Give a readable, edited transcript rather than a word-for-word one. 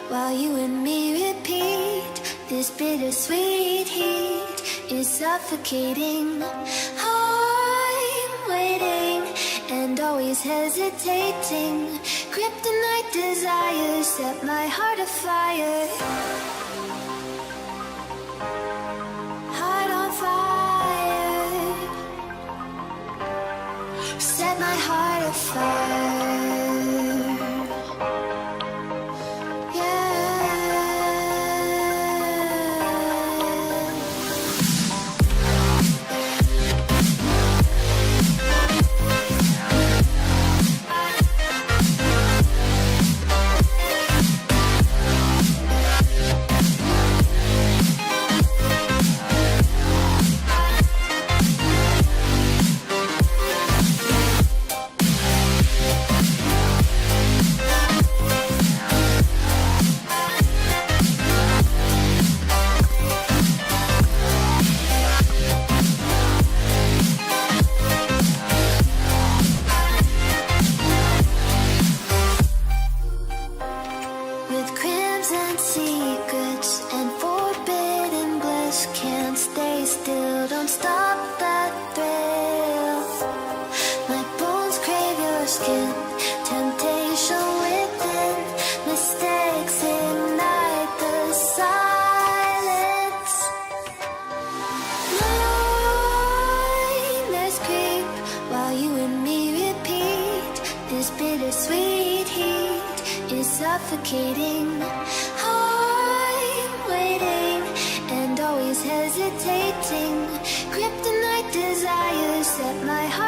while you and me repeat. This bittersweet heat is suffocating. I'm waiting and always hesitating. Kryptonite desires set my heart afire. Heart on fire. Set my heart afire. With crimson secrets and forbidden bliss, can't stay still, don't stop that thrill. My bones crave your skin, temptation within, mistakes ignite the silence. Nightmares creep while you and me repeat. This bittersweet heat is suffocating. I'm waiting and always hesitating. Kryptonite desires set my heart